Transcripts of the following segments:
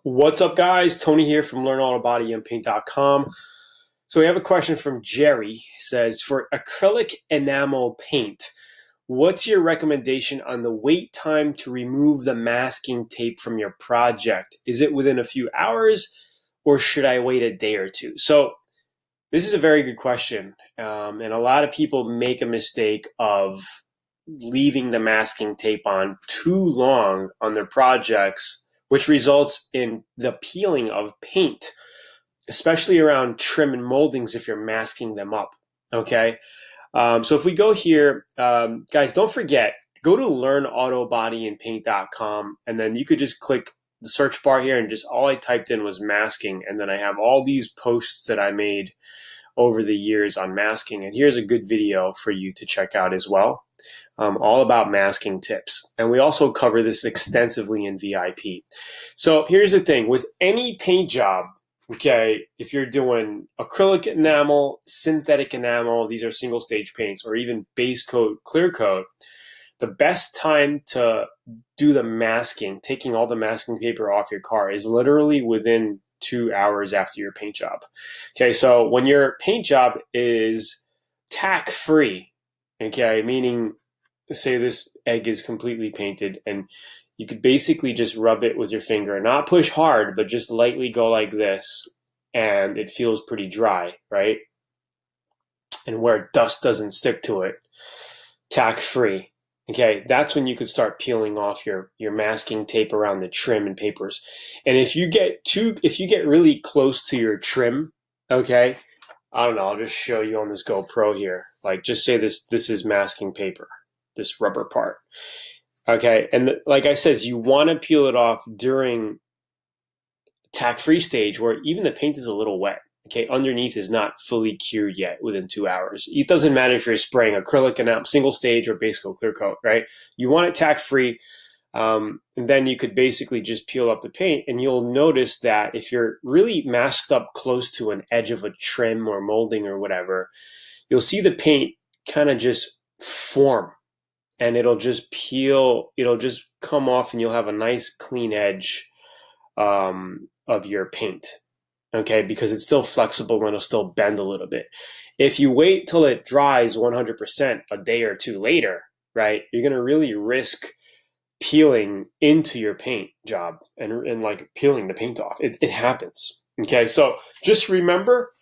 What's up, guys? Tony here from LearnAutoBodyAndPaint.com. So we have a question from Jerry. He says, for acrylic enamel paint, what's your recommendation on the wait time to remove the masking tape from your project? Is it within a few hours or should I wait a day or two? So this is a very good question. And a lot of people make a mistake of leaving the masking tape on too long on their projects, which results in the peeling of paint, especially around trim and moldings if you're masking them up, okay? So if we go here, guys, don't forget, go to learnautobodyandpaint.com, and then you could just click the search bar here, and just all I typed in was masking, and then I have all these posts that I made over the years on masking, and here's a good video for you to check out as well, all about masking tips. And we also cover this extensively in VIP. So here's the thing, with any paint job, okay, if you're doing acrylic enamel, synthetic enamel, these are single stage paints, or even base coat, clear coat, the best time to do the masking, taking all the masking paper off your car, is literally within 2 hours after your paint job. Okay, so when your paint job is tack free, okay, meaning say this egg is completely painted and you could basically just rub it with your finger, not push hard, but just lightly go like this, and it feels pretty dry, right? And where dust doesn't stick to it, tack free. Okay, that's when you could start peeling off your masking tape around the trim and papers. And if you get really close to your trim, okay, I don't know, I'll just show you on this GoPro here. Like, just say this is masking paper, this rubber part. Okay, and like I said, you want to peel it off during tack-free stage where even the paint is a little wet. Okay, underneath is not fully cured yet within 2 hours. It doesn't matter if you're spraying acrylic enamel, single stage, or base coat, clear coat, right? You want it tack-free, and then you could basically just peel off the paint, and you'll notice that if you're really masked up close to an edge of a trim or molding or whatever, you'll see the paint kind of just form, and it'll just peel, it'll just come off, and you'll have a nice clean edge of your paint. Okay, because it's still flexible and it'll still bend a little bit. If you wait till it dries 100% a day or two later, right, you're going to really risk peeling into your paint job and like peeling the paint off. It happens. Okay, so just remember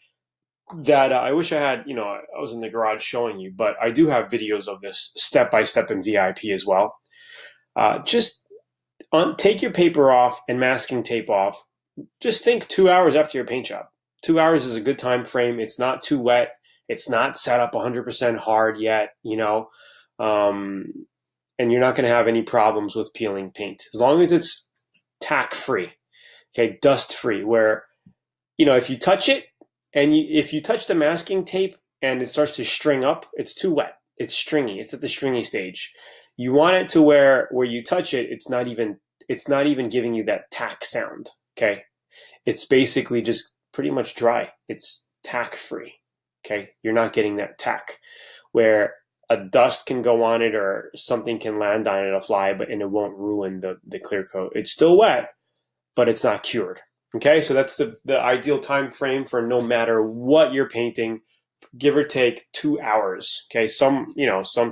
that I wish I had, I was in the garage showing you, but I do have videos of this step-by-step in VIP as well. Take your paper off and masking tape off. Just think 2 hours after your paint job. 2 hours is a good time frame. It's not too wet. It's not set up 100% hard yet, and you're not going to have any problems with peeling paint as long as it's tack free, okay, dust free. Where, if you touch it and if you touch the masking tape and it starts to string up, it's too wet. It's stringy. It's at the stringy stage. You want it to where you touch it, it's not even giving you that tack sound. Okay, it's basically just pretty much dry. It's tack free. Okay, you're not getting that tack where a dust can go on it or something can land on it, a fly, and it won't ruin the clear coat. It's still wet, but it's not cured. Okay, so that's the ideal time frame for no matter what you're painting, give or take 2 hours. Okay, some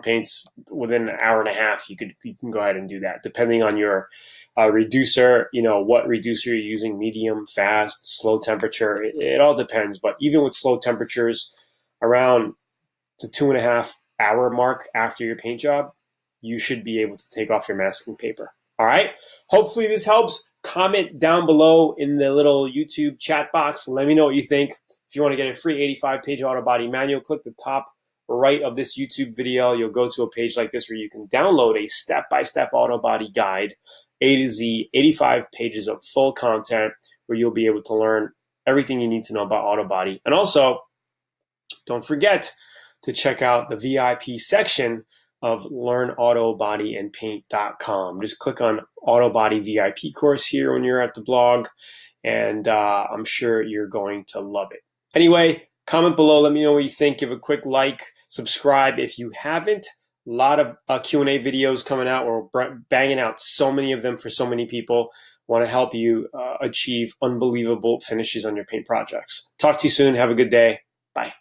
paints within an hour and a half, you can go ahead and do that, depending on your reducer, what reducer you're using, medium, fast, slow temperature. It all depends. But even with slow temperatures, around the 2.5 hour mark after your paint job, you should be able to take off your masking paper. All right. Hopefully this helps. Comment down below in the little YouTube chat box. Let me know what you think. If you want to get a free 85-page auto body manual, click the top right of this YouTube video. You'll go to a page like this where you can download a step-by-step auto body guide, A to Z, 85 pages of full content where you'll be able to learn everything you need to know about auto body. And also, don't forget to check out the VIP section of LearnAutoBodyAndPaint.com. Just click on Auto Body VIP course here when you're at the blog, and I'm sure you're going to love it. Anyway, comment below. Let me know what you think. Give a quick like. Subscribe if you haven't. A lot of Q&A videos coming out. We're banging out so many of them for so many people. want to help you achieve unbelievable finishes on your paint projects. Talk to you soon. Have a good day. Bye.